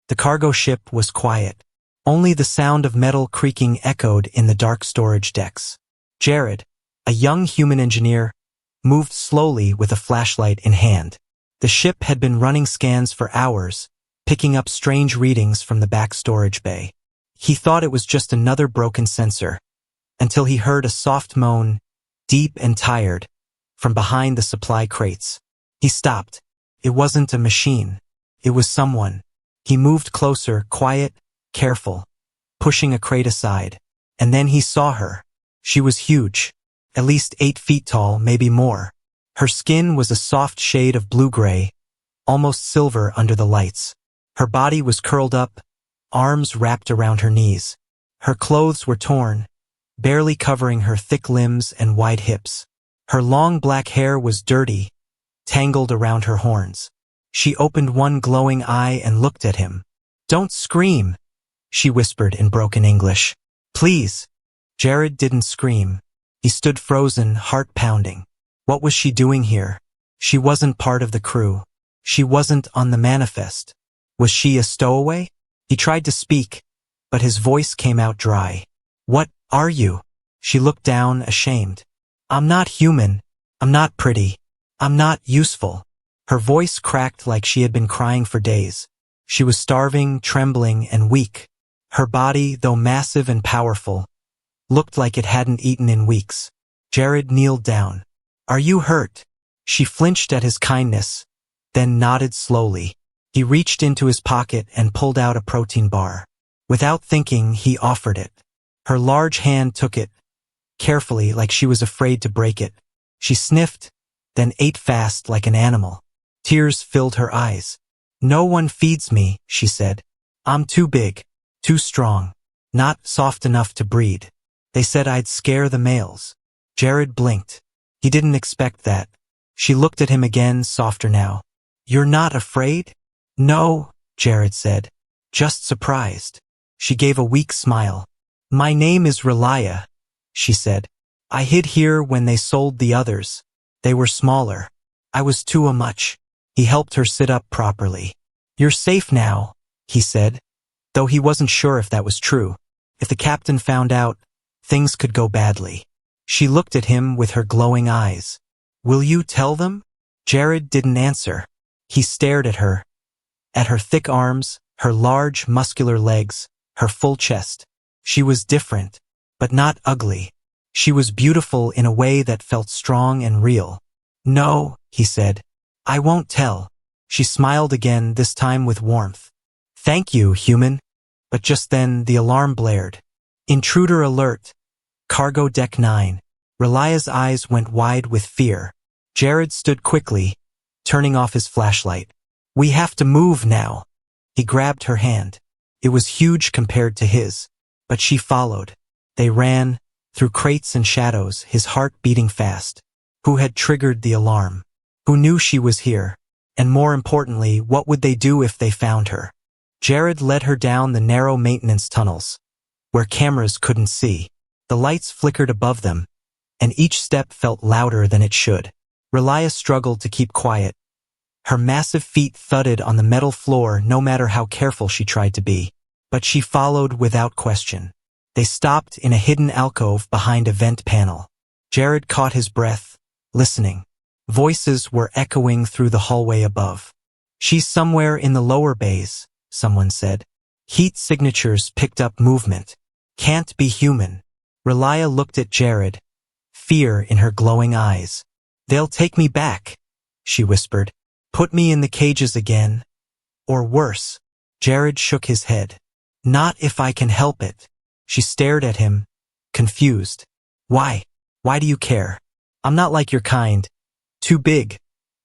The cargo ship was quiet. Only the sound of metal creaking echoed in the dark storage decks. Jared, a young human engineer, moved slowly with a flashlight in hand. The ship had been running scans for hours, picking up strange readings from the back storage bay. He thought it was just another broken sensor, until he heard a soft moan, deep and tired, from behind the supply crates. He stopped. It wasn't a machine. It was someone. He moved closer, quiet, careful, pushing a crate aside. And then he saw her. She was huge, at least 8 feet tall, maybe more. Her skin was a soft shade of blue-gray, almost silver under the lights. Her body was curled up, arms wrapped around her knees. Her clothes were torn, barely covering her thick limbs and wide hips. Her long black hair was dirty, tangled around her horns. She opened one glowing eye and looked at him. "Don't scream," she whispered in broken English. "Please." Jared didn't scream. He stood frozen, heart pounding. What was she doing here? She wasn't part of the crew. She wasn't on the manifest. Was she a stowaway? He tried to speak, but his voice came out dry. "What are you?" She looked down, ashamed. "I'm not human. I'm not pretty. I'm not useful." Her voice cracked like she had been crying for days. She was starving, trembling, and weak. Her body, though massive and powerful, looked like it hadn't eaten in weeks. Jared kneeled down. "Are you hurt?" She flinched at his kindness, then nodded slowly. He reached into his pocket and pulled out a protein bar. Without thinking, he offered it. Her large hand took it, carefully, like she was afraid to break it. She sniffed, then ate fast like an animal. Tears filled her eyes. "No one feeds me," she said. "I'm too big, too strong, not soft enough to breed. They said I'd scare the males." Jared blinked. He didn't expect that. She looked at him again, softer now. "You're not afraid?" "No," Jared said. "Just surprised." She gave a weak smile. "My name is Relia," she said. "I hid here when they sold the others. They were smaller. I was too much." He helped her sit up properly. "You're safe now," he said, though he wasn't sure if that was true. If the captain found out, things could go badly. She looked at him with her glowing eyes. "Will you tell them?" Jared didn't answer. He stared at her thick arms, her large, muscular legs, her full chest. She was different, but not ugly. She was beautiful in a way that felt strong and real. "No," he said. "I won't tell." She smiled again, this time with warmth. "Thank you, human." But just then, the alarm blared. "Intruder alert. Cargo deck 9. Relia's eyes went wide with fear. Jared stood quickly, turning off his flashlight. "We have to move now." He grabbed her hand. It was huge compared to his, but she followed. They ran, through crates and shadows, his heart beating fast. Who had triggered the alarm? Who knew she was here? And more importantly, what would they do if they found her? Jared led her down the narrow maintenance tunnels, where cameras couldn't see. The lights flickered above them, and each step felt louder than it should. Relia struggled to keep quiet. Her massive feet thudded on the metal floor no matter how careful she tried to be. But she followed without question. They stopped in a hidden alcove behind a vent panel. Jared caught his breath, listening. Voices were echoing through the hallway above. "She's somewhere in the lower bays," someone said. Heat signatures picked up movement. "Can't be human." Relia looked at Jared, fear in her glowing eyes. "They'll take me back," she whispered. "Put me in the cages again. Or worse." Jared shook his head. "Not if I can help it." She stared at him, confused. "Why? Why do you care? I'm not like your kind. Too big.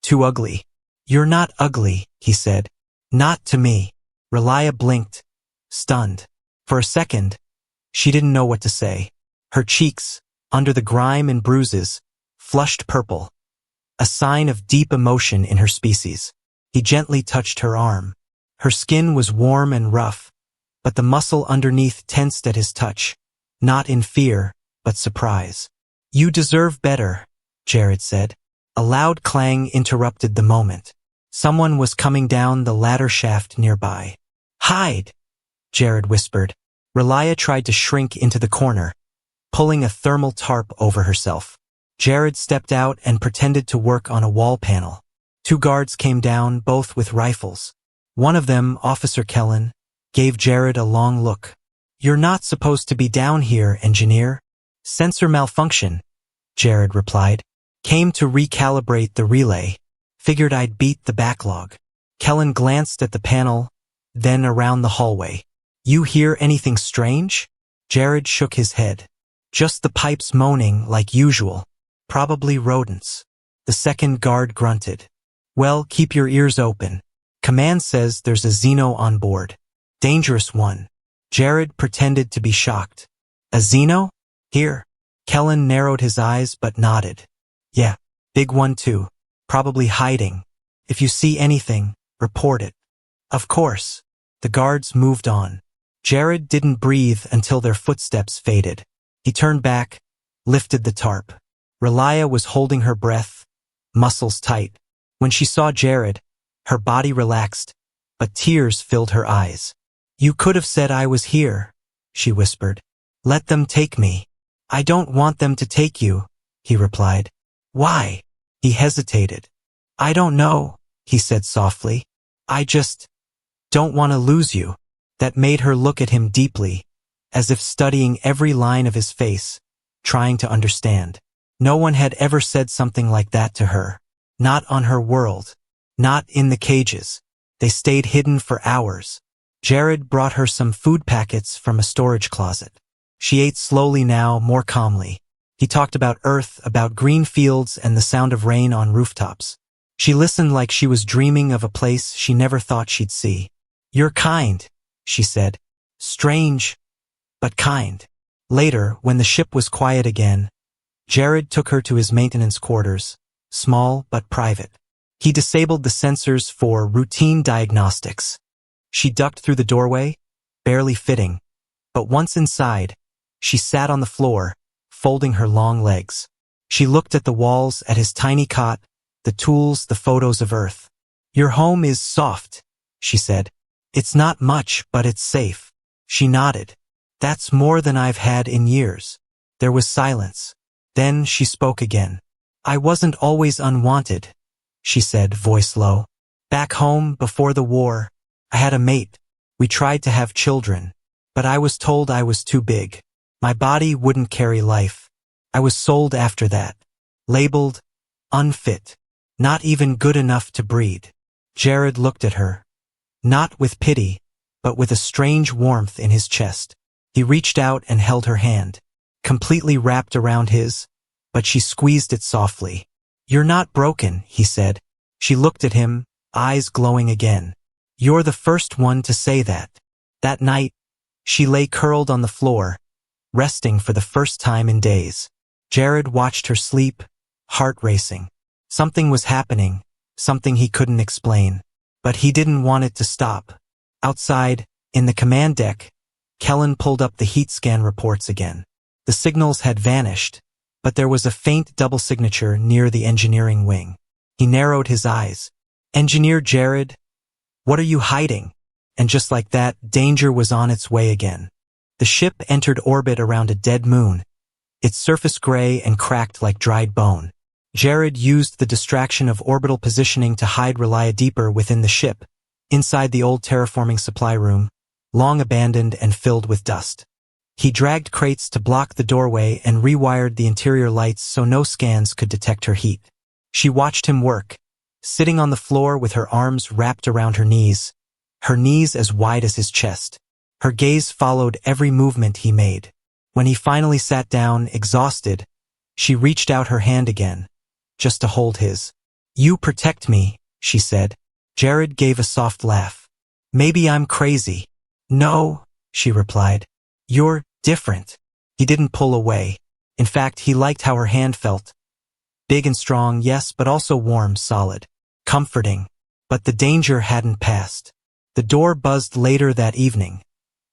Too ugly." "You're not ugly," he said. "Not to me." Relia blinked, stunned. For a second, she didn't know what to say. Her cheeks, under the grime and bruises, flushed purple, a sign of deep emotion in her species. He gently touched her arm. Her skin was warm and rough, but the muscle underneath tensed at his touch, not in fear, but surprise. "You deserve better," Jared said. A loud clang interrupted the moment. Someone was coming down the ladder shaft nearby. Hide, Jared whispered. Relia tried to shrink into the corner, pulling a thermal tarp over herself. Jared stepped out and pretended to work on a wall panel. 2 guards came down, both with rifles. One of them, Officer Kellen, gave Jared a long look. You're not supposed to be down here, engineer. Sensor malfunction, Jared replied. Came to recalibrate the relay. Figured I'd beat the backlog. Kellen glanced at the panel, then around the hallway. You hear anything strange? Jared shook his head. Just the pipes moaning like usual. Probably rodents. The second guard grunted. Well, keep your ears open. Command says there's a Xeno on board. Dangerous one. Jared pretended to be shocked. A Xeno? Here. Kellen narrowed his eyes but nodded. Yeah, big one too. Probably hiding. If you see anything, report it. Of course. The guards moved on. Jared didn't breathe until their footsteps faded. He turned back, lifted the tarp. Relia was holding her breath, muscles tight. When she saw Jared, her body relaxed, but tears filled her eyes. You could have said I was here, she whispered. Let them take me. I don't want them to take you, he replied. Why? He hesitated. I don't know, he said softly. I just don't want to lose you. That made her look at him deeply, as if studying every line of his face, trying to understand. No one had ever said something like that to her. Not on her world. Not in the cages. They stayed hidden for hours. Jared brought her some food packets from a storage closet. She ate slowly now, more calmly. He talked about Earth, about green fields and the sound of rain on rooftops. She listened like she was dreaming of a place she never thought she'd see. You're kind, she said. Strange, but kind. Later, when the ship was quiet again, Jared took her to his maintenance quarters, small but private. He disabled the sensors for routine diagnostics. She ducked through the doorway, barely fitting, but once inside, she sat on the floor, folding her long legs. She looked at the walls, at his tiny cot, the tools, the photos of Earth. Your home is soft, she said. It's not much, but it's safe. She nodded. That's more than I've had in years. There was silence. Then she spoke again. I wasn't always unwanted, she said, voice low. Back home, before the war, I had a mate. We tried to have children, but I was told I was too big. My body wouldn't carry life. I was sold after that. Labeled unfit. Not even good enough to breed. Jared looked at her. Not with pity, but with a strange warmth in his chest. He reached out and held her hand, completely wrapped around his, but she squeezed it softly. You're not broken, he said. She looked at him, eyes glowing again. You're the first one to say that. That night, she lay curled on the floor, resting for the first time in days. Jared watched her sleep, heart racing. Something was happening, something he couldn't explain. But he didn't want it to stop. Outside, in the command deck, Kellen pulled up the heat scan reports again. The signals had vanished, but there was a faint double signature near the engineering wing. He narrowed his eyes. Engineer Jared, what are you hiding? And just like that, danger was on its way again. The ship entered orbit around a dead moon, its surface gray and cracked like dried bone. Jared used the distraction of orbital positioning to hide Relia deeper within the ship, inside the old terraforming supply room, long abandoned and filled with dust. He dragged crates to block the doorway and rewired the interior lights so no scans could detect her heat. She watched him work, sitting on the floor with her arms wrapped around her knees as wide as his chest. Her gaze followed every movement he made. When he finally sat down, exhausted, she reached out her hand again, just to hold his. You protect me, she said. Jared gave a soft laugh. Maybe I'm crazy. No, she replied. You're different. He didn't pull away. In fact, he liked how her hand felt. Big and strong, yes, but also warm, solid, comforting. But the danger hadn't passed. The door buzzed later that evening.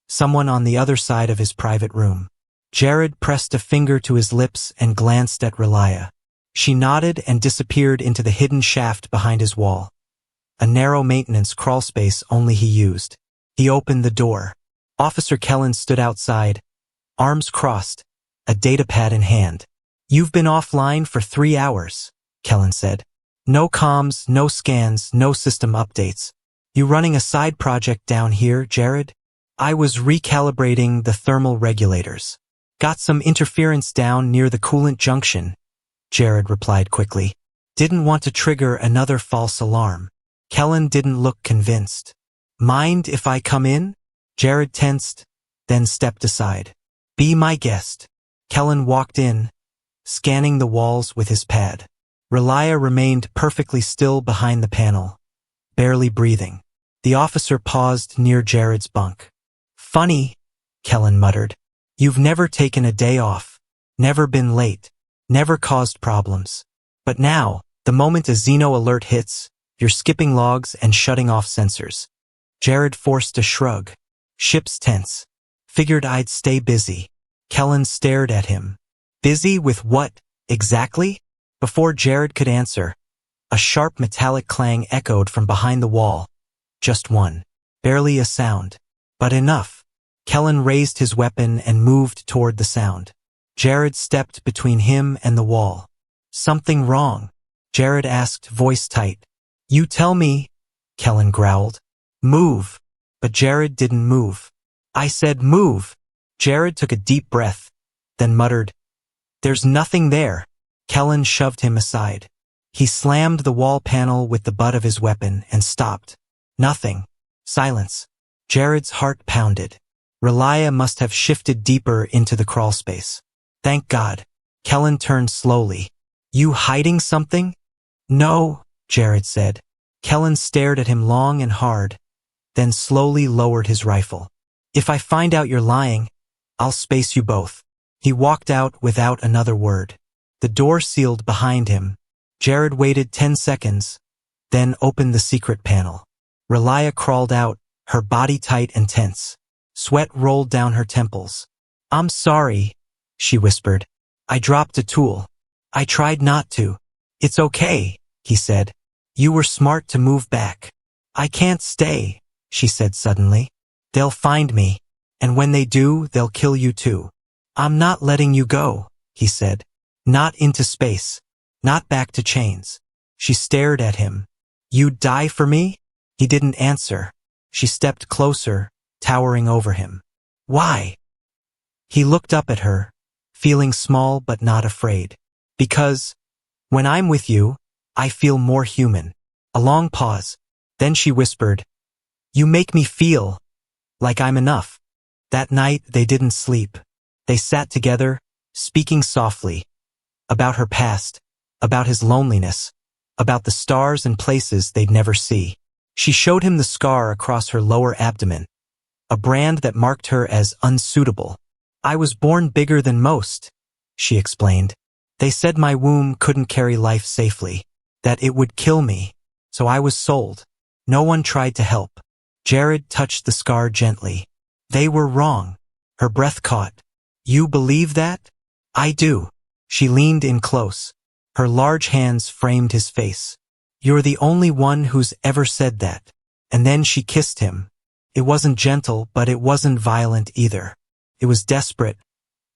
Someone on the other side of his private room. Jared pressed a finger to his lips and glanced at Relia. She nodded and disappeared into the hidden shaft behind his wall. A narrow maintenance crawlspace only he used. He opened the door. Officer Kellen stood outside, arms crossed, a datapad in hand. "You've been offline for 3 hours," Kellen said. "No comms, no scans, no system updates. You running a side project down here, Jared?" "I was recalibrating the thermal regulators. Got some interference down near the coolant junction," Jared replied quickly. "Didn't want to trigger another false alarm." Kellen didn't look convinced. "Mind if I come in?" Jared tensed, then stepped aside. "Be my guest." Kellen walked in, scanning the walls with his pad. Relia remained perfectly still behind the panel, barely breathing. The officer paused near Jared's bunk. "Funny," Kellen muttered. "You've never taken a day off, never been late, never caused problems. But now, the moment a Xeno alert hits, you're skipping logs and shutting off sensors." Jared forced a shrug. "Ship's tense. Figured I'd stay busy." Kellen stared at him. "Busy with what, exactly?" Before Jared could answer, a sharp metallic clang echoed from behind the wall. Just one. Barely a sound. But enough. Kellen raised his weapon and moved toward the sound. Jared stepped between him and the wall. "Something wrong?" Jared asked, voice tight. "You tell me," Kellen growled. "Move." But Jared didn't move. "I said move." Jared took a deep breath, then muttered, "There's nothing there." Kellen shoved him aside. He slammed the wall panel with the butt of his weapon and stopped. Nothing. Silence. Jared's heart pounded. Relia must have shifted deeper into the crawl space. Thank God. Kellen turned slowly. "You hiding something?" "No," Jared said. Kellen stared at him long and hard, then slowly lowered his rifle. "If I find out you're lying, I'll space you both." He walked out without another word. The door sealed behind him. Jared waited 10 seconds, then opened the secret panel. Relia crawled out, her body tight and tense. Sweat rolled down her temples. "I'm sorry," she whispered. "I dropped a tool. I tried not to." "It's okay," he said. "You were smart to move back." "I can't stay," she said suddenly. "They'll find me, and when they do, they'll kill you too." "I'm not letting you go," he said. "Not into space. Not back to chains." She stared at him. "You'd die for me?" He didn't answer. She stepped closer, towering over him. "Why?" He looked up at her, feeling small but not afraid. "Because, when I'm with you, I feel more human." A long pause. Then she whispered, "You make me feel like I'm enough." That night they didn't sleep. They sat together, speaking softly, about her past, about his loneliness, about the stars and places they'd never see. She showed him the scar across her lower abdomen, a brand that marked her as unsuitable. "I was born bigger than most," she explained. "They said my womb couldn't carry life safely, that it would kill me, so I was sold. No one tried to help." Jared touched the scar gently. "They were wrong." Her breath caught. "You believe that?" "I do." She leaned in close. Her large hands framed his face. "You're the only one who's ever said that." And then she kissed him. It wasn't gentle, but it wasn't violent either. It was desperate,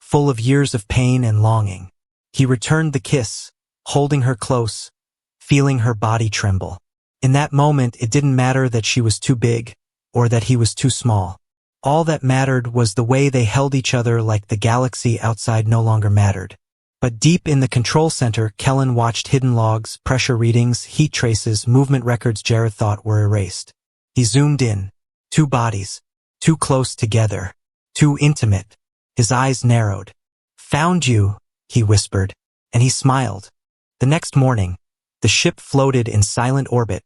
full of years of pain and longing. He returned the kiss, holding her close, feeling her body tremble. In that moment, it didn't matter that she was too big, or that he was too small. All that mattered was the way they held each other, like the galaxy outside no longer mattered. But deep in the control center, Kellen watched hidden logs, pressure readings, heat traces, movement records Jared thought were erased. He zoomed in. 2 bodies. Too close together. Too intimate. His eyes narrowed. "Found you," he whispered, and he smiled. The next morning, the ship floated in silent orbit,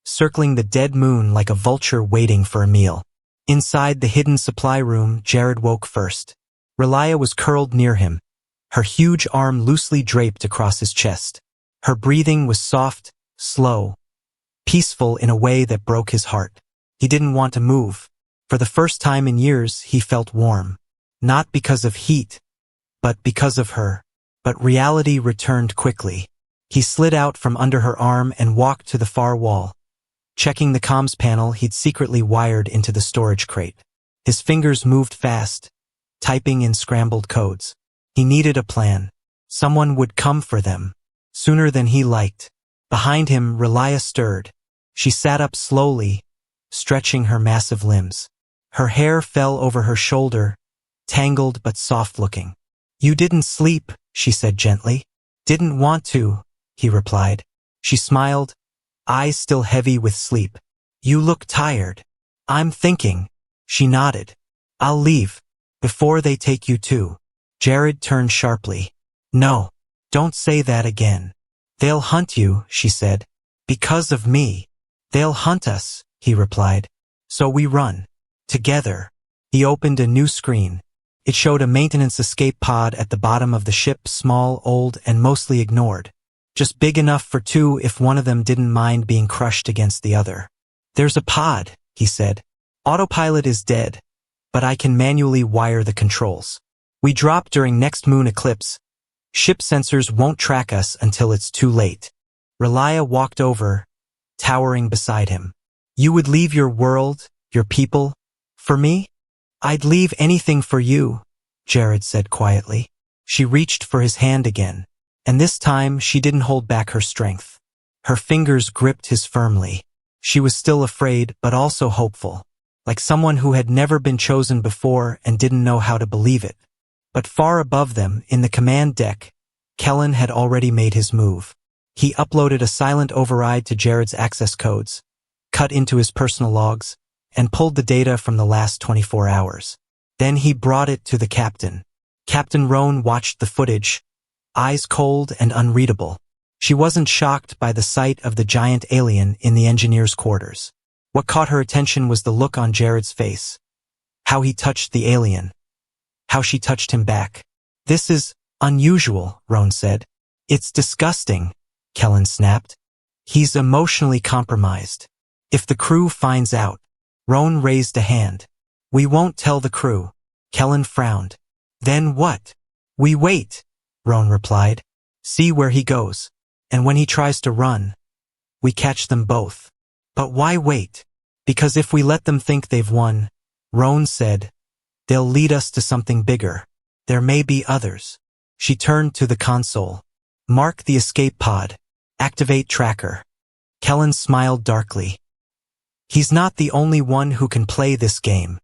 circling the dead moon like a vulture waiting for a meal. Inside the hidden supply room, Jared woke first. Relia was curled near him, her huge arm loosely draped across his chest. Her breathing was soft, slow, peaceful in a way that broke his heart. He didn't want to move. For the first time in years, he felt warm. Not because of heat, but because of her. But reality returned quickly. He slid out from under her arm and walked to the far wall. checking the comms panel he'd secretly wired into the storage crate. His fingers moved fast, typing in scrambled codes. He needed a plan. Someone would come for them, sooner than he liked. Behind him, Relia stirred. She sat up slowly, stretching her massive limbs. Her hair fell over her shoulder, tangled but soft-looking. "You didn't sleep," she said gently. "Didn't want to," he replied. She smiled, eyes still heavy with sleep. "You look tired." "I'm thinking." She nodded. "I'll leave, before they take you too." Jared turned sharply. "No, don't say that again." "They'll hunt you," she said. "Because of me." "They'll hunt us," he replied. "So we run. Together." He opened a new screen. It showed a maintenance escape pod at the bottom of the ship, small, old, and mostly ignored. Just big enough for two if one of them didn't mind being crushed against the other. "There's a pod," he said. "Autopilot is dead, but I can manually wire the controls. We drop during next moon eclipse. Ship sensors won't track us until it's too late." Relia walked over, towering beside him. "You would leave your world, your people, for me?" "I'd leave anything for you," Jared said quietly. She reached for his hand again, and this time she didn't hold back her strength. Her fingers gripped his firmly. She was still afraid, but also hopeful, like someone who had never been chosen before and didn't know how to believe it. But far above them, in the command deck, Kellen had already made his move. He uploaded a silent override to Jared's access codes, cut into his personal logs, and pulled the data from the last 24 hours. Then he brought it to the captain. Captain Roan watched the footage, eyes cold and unreadable. She wasn't shocked by the sight of the giant alien in the engineer's quarters. What caught her attention was the look on Jared's face. How he touched the alien. How she touched him back. "This is unusual," Roan said. "It's disgusting," Kellen snapped. "He's emotionally compromised. If the crew finds out." Roan raised a hand. "We won't tell the crew." Kellen frowned. "Then what?" "We wait," Roan replied. "See where he goes. And when he tries to run, we catch them both." "But why wait?" "Because if we let them think they've won," Roan said, "they'll lead us to something bigger. There may be others." She turned to the console. "Mark the escape pod. Activate tracker." Kellen smiled darkly. He's not the only one who can play this game.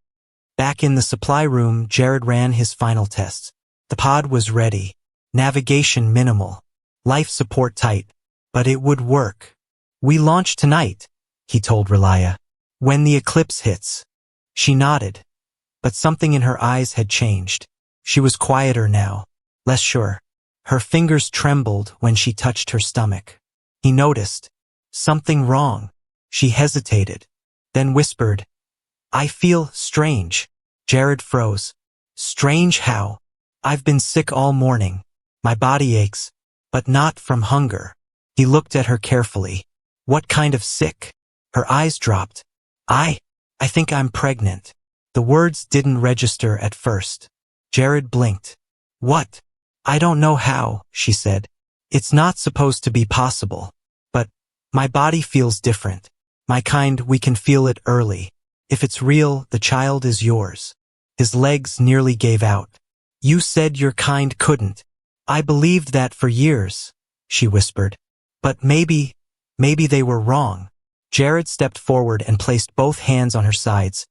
Back in the supply room, Jared ran his final tests. The pod was ready. Navigation minimal. Life support tight. But it would work. "We launch tonight," he told Relia. "When the eclipse hits." She nodded, but something in her eyes had changed. She was quieter now, less sure. Her fingers trembled when she touched her stomach. He noticed. Something wrong. She hesitated, then whispered, "I feel strange." Jared froze. "Strange how?" "I've been sick all morning. My body aches, but not from hunger." He looked at her carefully. "What kind of sick?" Her eyes dropped. I think I'm pregnant." The words didn't register at first. Jared blinked. "What?" "I don't know how," she said. "It's not supposed to be possible. But my body feels different. My kind, we can feel it early. If it's real, the child is yours." His legs nearly gave out. "You said your kind couldn't." "I believed that for years," she whispered. "But maybe they were wrong." Jared stepped forward and placed both hands on her sides,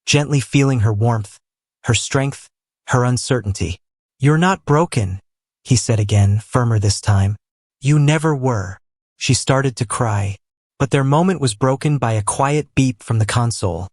gently feeling her warmth, her strength, her uncertainty. "You're not broken," he said again, firmer this time. "You never were." She started to cry, but their moment was broken by a quiet beep from the console.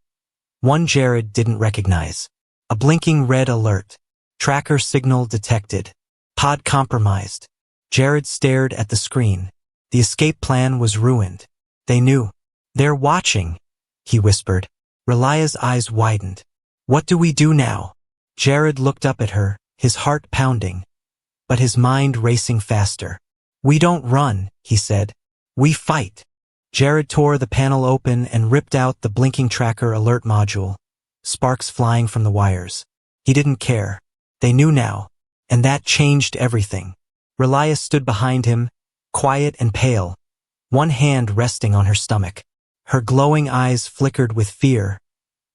One Jared didn't recognize. A blinking red alert. Tracker signal detected. Pod compromised. Jared stared at the screen. The escape plan was ruined. They knew. "They're watching," he whispered. Relia's eyes widened. "What do we do now?" Jared looked up at her, his heart pounding, but his mind racing faster. "We don't run," he said. "We fight." Jared tore the panel open and ripped out the blinking tracker alert module, sparks flying from the wires. He didn't care. They knew now, and that changed everything. Relia stood behind him, quiet and pale, one hand resting on her stomach. Her glowing eyes flickered with fear,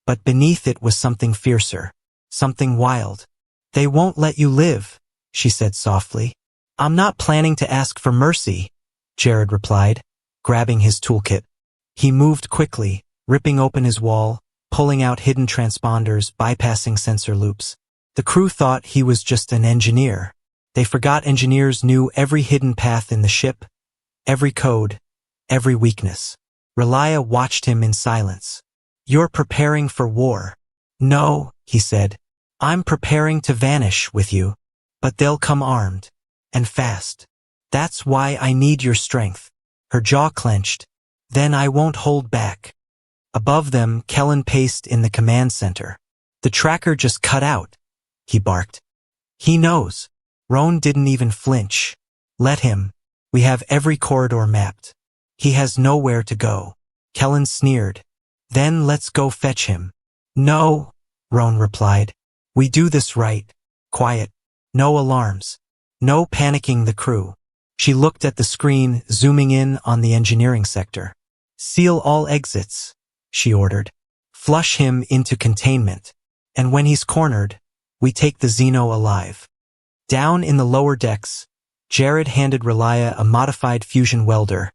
but beneath it was something fiercer, something wild. "They won't let you live," she said softly. "I'm not planning to ask for mercy," Jared replied, grabbing his toolkit. He moved quickly, ripping open his wall, pulling out hidden transponders, bypassing sensor loops. The crew thought he was just an engineer. They forgot engineers knew every hidden path in the ship, every code, every weakness. Relia watched him in silence. "You're preparing for war." "No," he said. "I'm preparing to vanish with you. But they'll come armed. And fast. That's why I need your strength." Her jaw clenched. "Then I won't hold back." Above them, Kellen paced in the command center. "The tracker just cut out," he barked. "He knows." Roan didn't even flinch. "Let him. We have every corridor mapped. He has nowhere to go." Kellen sneered. "Then let's go fetch him." "No," Roan replied. "We do this right. Quiet. No alarms. No panicking the crew." She looked at the screen, zooming in on the engineering sector. "Seal all exits," she ordered. "Flush him into containment. And when he's cornered, we take the Xeno alive." Down in the lower decks, Jared handed Relia a modified fusion welder,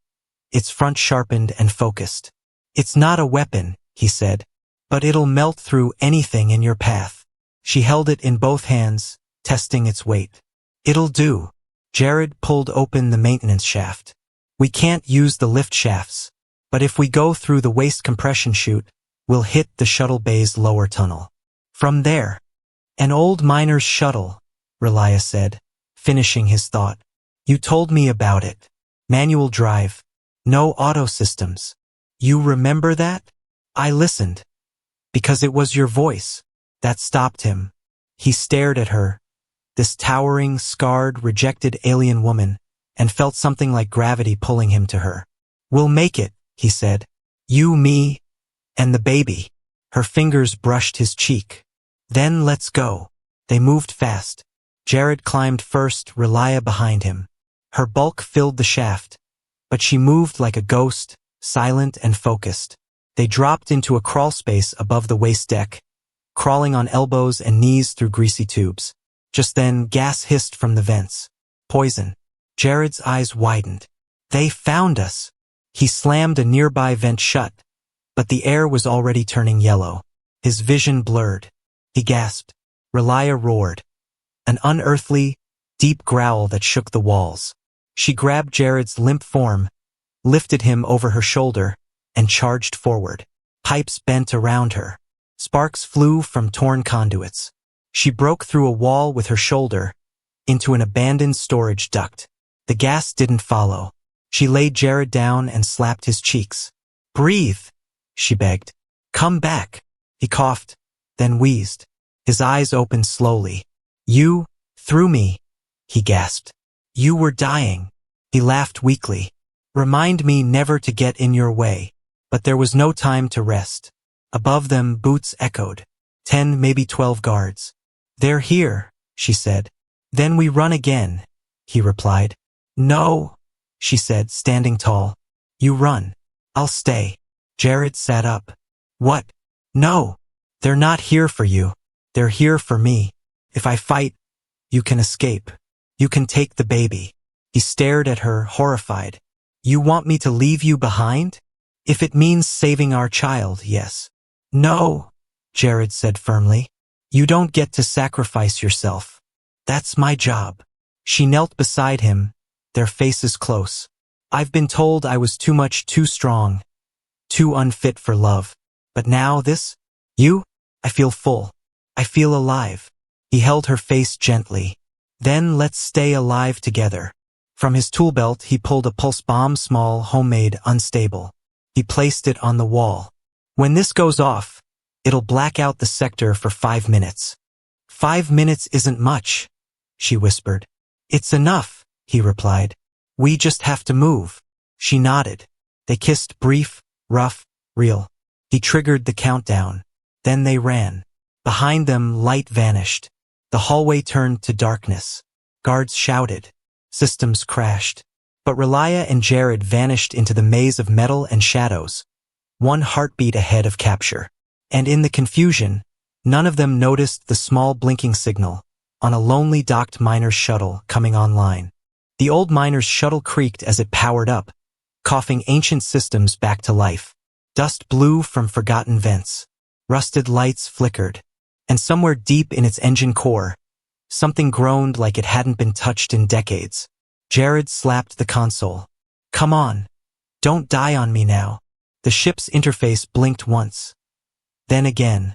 its front sharpened and focused. "It's not a weapon," he said, "but it'll melt through anything in your path." She held it in both hands, testing its weight. "It'll do." Jared pulled open the maintenance shaft. "We can't use the lift shafts, but if we go through the waste compression chute, we'll hit the shuttle bay's lower tunnel. From there." "An old miner's shuttle," Relia said, finishing his thought. "You told me about it. Manual drive. No auto systems. You remember that?" "I listened. Because it was your voice." That stopped him. He stared at her, this towering, scarred, rejected alien woman, and felt something like gravity pulling him to her. "We'll make it," he said. "You, me, and the baby." Her fingers brushed his cheek. "Then let's go." They moved fast. Jared climbed first, Relia behind him. Her bulk filled the shaft, but she moved like a ghost, silent and focused. They dropped into a crawl space above the waist deck, crawling on elbows and knees through greasy tubes. Just then, gas hissed from the vents. Poison. Jared's eyes widened. "They found us." He slammed a nearby vent shut, but the air was already turning yellow. His vision blurred. He gasped. Relia roared. An unearthly, deep growl that shook the walls. She grabbed Jared's limp form, lifted him over her shoulder, and charged forward. Pipes bent around her. Sparks flew from torn conduits. She broke through a wall with her shoulder, into an abandoned storage duct. The gas didn't follow. She laid Jared down and slapped his cheeks. "Breathe," she begged. "Come back." He coughed, then wheezed. His eyes opened slowly. "You threw me," he gasped. "You were dying." He laughed weakly. "Remind me never to get in your way." But there was no time to rest. Above them, boots echoed. 10, maybe 12 guards. "They're here," she said. "Then we run again," he replied. "No," she said, standing tall. "You run. I'll stay." Jared sat up. "What?" "No. They're not here for you. They're here for me. If I fight, you can escape. You can take the baby." He stared at her, horrified. "You want me to leave you behind?" "If it means saving our child, yes." "No," Jared said firmly. "You don't get to sacrifice yourself. That's my job." She knelt beside him, their faces close. "I've been told I was too much, too strong, too unfit for love. But now this? You? I feel full. I feel alive." He held her face gently. "Then let's stay alive together." From his tool belt, he pulled a pulse bomb, small, homemade, unstable. He placed it on the wall. "When this goes off, it'll black out the sector for 5 minutes. 5 minutes isn't much," she whispered. "It's enough," he replied. "We just have to move." She nodded. They kissed, brief, rough, real. He triggered the countdown. Then they ran. Behind them, light vanished. The hallway turned to darkness. Guards shouted. Systems crashed. But Relia and Jared vanished into the maze of metal and shadows, one heartbeat ahead of capture. And in the confusion, none of them noticed the small blinking signal on a lonely docked miner's shuttle coming online. The old miner's shuttle creaked as it powered up, coughing ancient systems back to life. Dust blew from forgotten vents. Rusted lights flickered. And somewhere deep in its engine core, something groaned like it hadn't been touched in decades. Jared slapped the console. Come on. Don't die on me now. The ship's interface blinked once. Then again.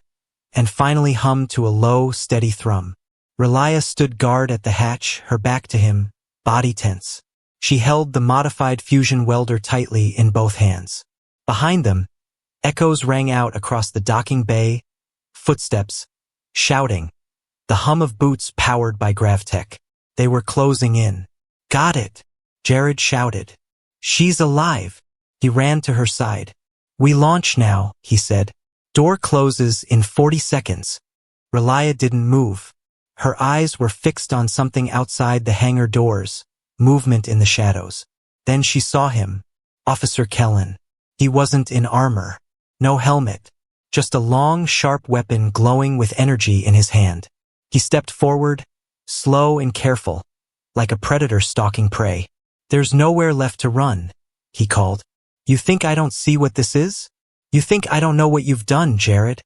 And finally hummed to a low, steady thrum. Relia stood guard at the hatch, her back to him, body tense. She held the modified fusion welder tightly in both hands. Behind them, echoes rang out across the docking bay, footsteps, shouting, the hum of boots powered by Gravtech. They were closing in. Got it, Jared shouted. She's alive. He ran to her side. We launch now, he said. Door closes in 40 seconds. Relia didn't move. Her eyes were fixed on something outside the hangar doors, movement in the shadows. Then she saw him, Officer Kellen. He wasn't in armor. No helmet. Just a long, sharp weapon glowing with energy in his hand. He stepped forward, slow and careful, like a predator stalking prey. There's nowhere left to run, he called. You think I don't see what this is? You think I don't know what you've done, Jared?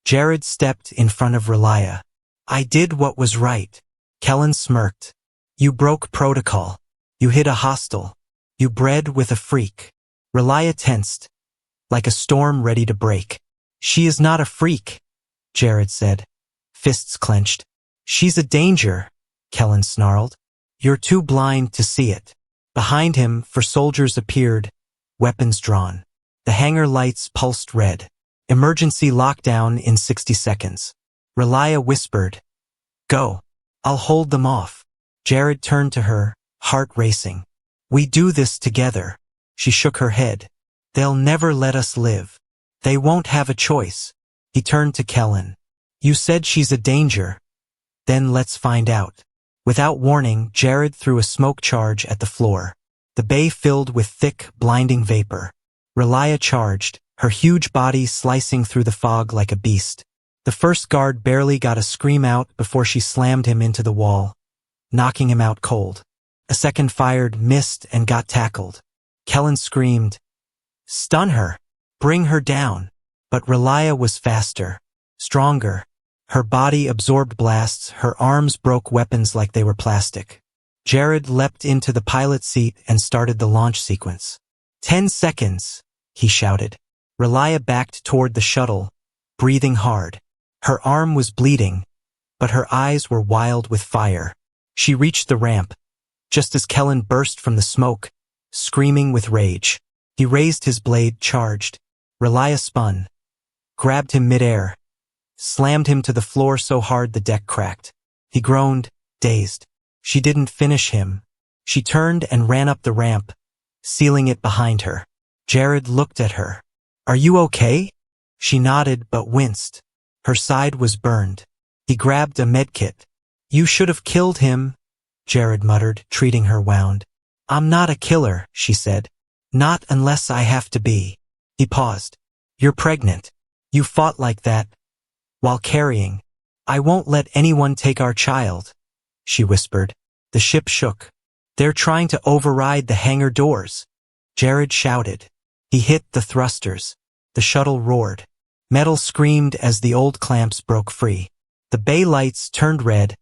Jared stepped in front of Relia. I did what was right. Kellen smirked. You broke protocol. You hit a hostile. You bred with a freak. Relia tensed, like a storm ready to break. She is not a freak, Jared said, fists clenched. She's a danger, Kellen snarled. You're too blind to see it. Behind him, four soldiers appeared, weapons drawn. The hangar lights pulsed red. Emergency lockdown in 60 seconds. Relia whispered, Go. I'll hold them off. Jared turned to her, heart racing. We do this together. She shook her head. They'll never let us live. They won't have a choice. He turned to Kellen. You said she's a danger. Then let's find out. Without warning, Jared threw a smoke charge at the floor. The bay filled with thick, blinding vapor. Relia charged, her huge body slicing through the fog like a beast. The first guard barely got a scream out before she slammed him into the wall, knocking him out cold. A second fired, missed, and got tackled. Kellen screamed, Stun her! Bring her down! But Relia was faster, stronger. Her body absorbed blasts, her arms broke weapons like they were plastic. Jared leapt into the pilot seat and started the launch sequence. 10 seconds, he shouted. Relia backed toward the shuttle, breathing hard. Her arm was bleeding, but her eyes were wild with fire. She reached the ramp, just as Kellen burst from the smoke, screaming with rage. He raised his blade, charged. Relia spun, grabbed him midair, slammed him to the floor so hard the deck cracked. He groaned, dazed. She didn't finish him. She turned and ran up the ramp, sealing it behind her. Jared looked at her. Are you okay? She nodded but winced. Her side was burned. He grabbed a medkit. You should have killed him, Jared muttered, treating her wound. I'm not a killer, she said. Not unless I have to be. He paused. You're pregnant. You fought like that, while carrying. I won't let anyone take our child, she whispered. The ship shook. They're trying to override the hangar doors, Jared shouted. He hit the thrusters. The shuttle roared. Metal screamed as the old clamps broke free. The bay lights turned red.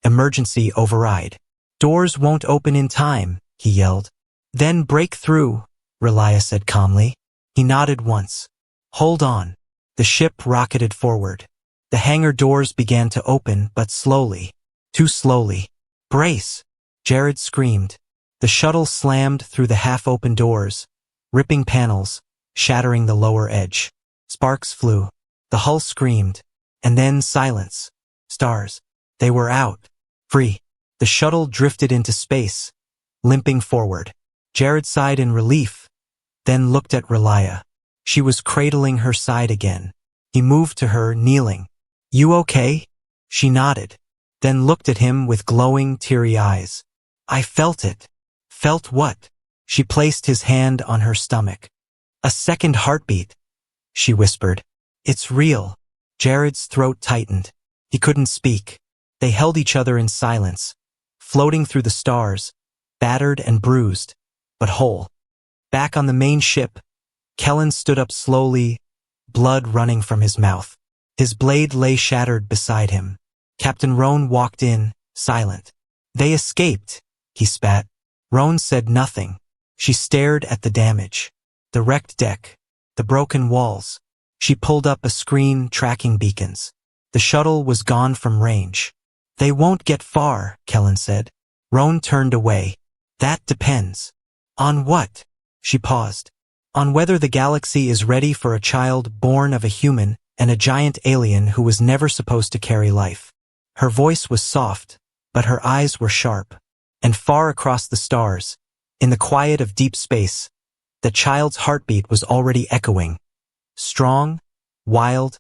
Emergency override. Doors won't open in time, he yelled. Then break through, Relia said calmly. He nodded once. Hold on. The ship rocketed forward. The hangar doors began to open, but slowly. Too slowly. Brace! Jared screamed. The shuttle slammed through the half-open doors, ripping panels, shattering the lower edge. Sparks flew. The hull screamed. And then silence. Stars. They were out. Free. The shuttle drifted into space, limping forward. Jared sighed in relief, then looked at Relia. She was cradling her side again. He moved to her, kneeling. You okay? She nodded, then looked at him with glowing, teary eyes. I felt it. Felt what? She placed his hand on her stomach. A second heartbeat. she whispered. It's real. Jared's throat tightened. He couldn't speak. They held each other in silence, floating through the stars, battered and bruised, but whole. Back on the main ship, Kellen stood up slowly, blood running from his mouth. His blade lay shattered beside him. Captain Roan walked in, silent. They escaped, he spat. Roan said nothing. She stared at the damage. The wrecked deck, the broken walls. She pulled up a screen tracking beacons. The shuttle was gone from range. They won't get far, Kellen said. Roan turned away. That depends. On what? She paused. On whether the galaxy is ready for a child born of a human and a giant alien who was never supposed to carry life. Her voice was soft, but her eyes were sharp. And far across the stars, in the quiet of deep space, the child's heartbeat was already echoing. Strong, wild,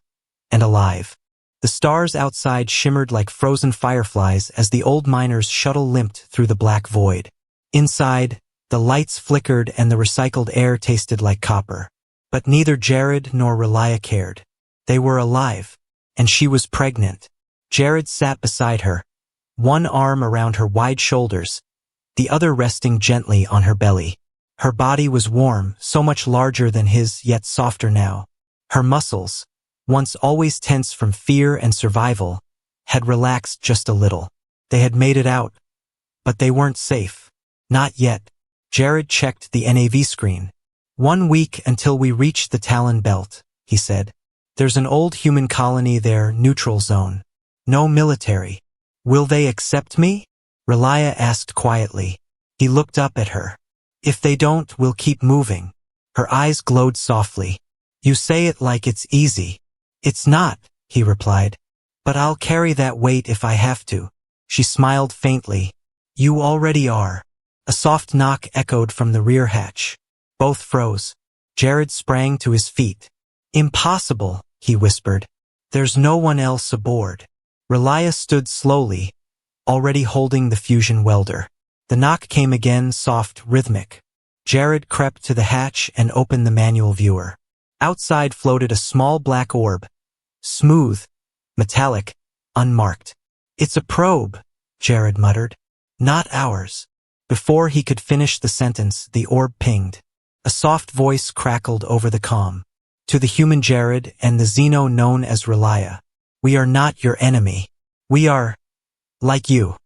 and alive. The stars outside shimmered like frozen fireflies as the old miner's shuttle limped through the black void. Inside, the lights flickered and the recycled air tasted like copper. But neither Jared nor Relia cared. They were alive, and she was pregnant. Jared sat beside her, one arm around her wide shoulders, the other resting gently on her belly. Her body was warm, so much larger than his, yet softer now. Her muscles, once always tense from fear and survival, had relaxed just a little. They had made it out, but they weren't safe. Not yet. Jared checked the NAV screen. 1 week until we reach the Talon Belt, he said. There's an old human colony there, neutral zone. No military. Will they accept me? Relia asked quietly. He looked up at her. If they don't, we'll keep moving. Her eyes glowed softly. You say it like it's easy. It's not, he replied. But I'll carry that weight if I have to. She smiled faintly. You already are. A soft knock echoed from the rear hatch. Both froze. Jared sprang to his feet. Impossible, he whispered. There's no one else aboard. Relia stood slowly, already holding the fusion welder. The knock came again, soft, rhythmic. Jared crept to the hatch and opened the manual viewer. Outside floated a small black orb. Smooth, metallic, unmarked. It's a probe, Jared muttered. Not ours. Before he could finish the sentence, the orb pinged. A soft voice crackled over the comm. To the human Jared and the Xeno known as Relia. We are not your enemy. We are like you.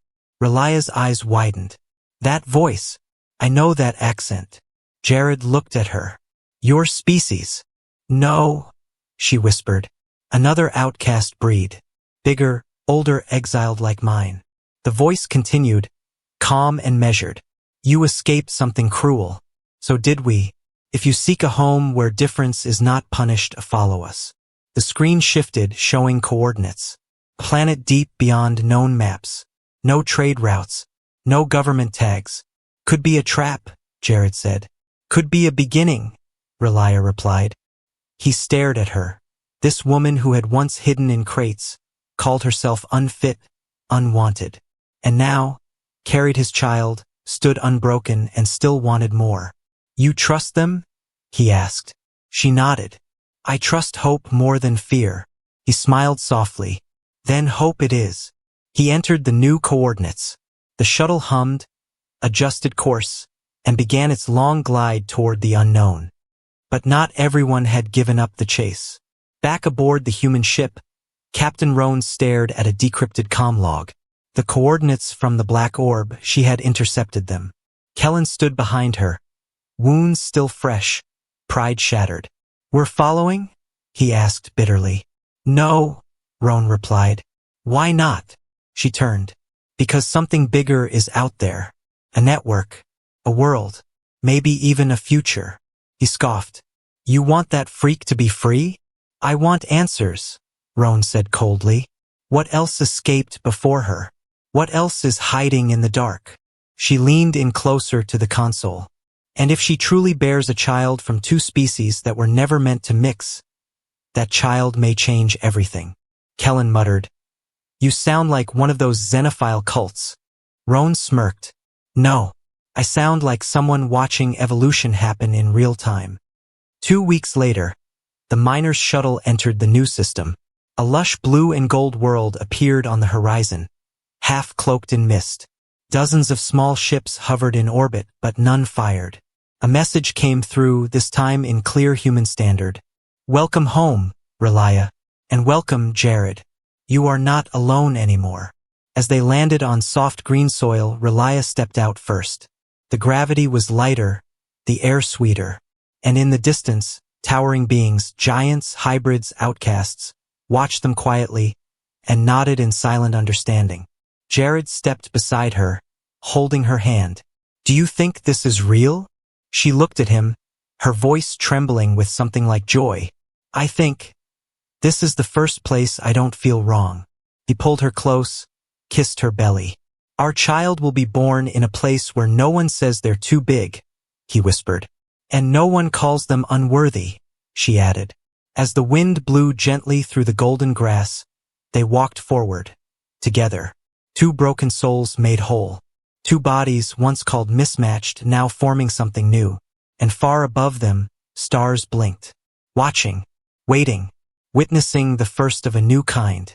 Relia's eyes widened. That voice. I know that accent. Jared looked at her. Your species. No, she whispered. Another outcast breed. Bigger, older, exiled like mine. The voice continued, calm and measured. You escaped something cruel. So did we. If you seek a home where difference is not punished, follow us. The screen shifted, showing coordinates. Planet deep beyond known maps. No trade routes. No government tags. Could be a trap, Jared said. Could be a beginning, Relia replied. He stared at her. This woman who had once hidden in crates, called herself unfit, unwanted. And now, carried his child, stood unbroken and still wanted more. You trust them? He asked. She nodded. I trust hope more than fear. He smiled softly. Then hope it is. He entered the new coordinates. The shuttle hummed, adjusted course, and began its long glide toward the unknown. But not everyone had given up the chase. Back aboard the human ship, Captain Roan stared at a decrypted comm log. The coordinates from the black orb, she had intercepted them. Kellen stood behind her, wounds still fresh, pride shattered. We're following? He asked bitterly. No, Roan replied. Why not? She turned. Because something bigger is out there. A network. A world. Maybe even a future. He scoffed. You want that freak to be free? I want answers, Roan said coldly. What else escaped before her? What else is hiding in the dark? She leaned in closer to the console. And if she truly bears a child from two species that were never meant to mix, that child may change everything. Kellen muttered. You sound like one of those xenophile cults. Roan smirked. No, I sound like someone watching evolution happen in real time. 2 weeks later, the miner's shuttle entered the new system. A lush blue and gold world appeared on the horizon, half cloaked in mist. Dozens of small ships hovered in orbit, but none fired. A message came through, this time in clear human standard. "Welcome home, Relia. And welcome, Jared. You are not alone anymore." As they landed on soft green soil, Relia stepped out first. The gravity was lighter, the air sweeter. And in the distance, towering beings, giants, hybrids, outcasts, watched them quietly and nodded in silent understanding. Jared stepped beside her, holding her hand. "Do you think this is real?" She looked at him, her voice trembling with something like joy. "I think this is the first place I don't feel wrong." He pulled her close, kissed her belly. "Our child will be born in a place where no one says they're too big," he whispered. "And no one calls them unworthy," she added. As the wind blew gently through the golden grass, they walked forward, together. Two broken souls made whole. Two bodies once called mismatched, now forming something new. And far above them, stars blinked. Watching, waiting, witnessing the first of a new kind.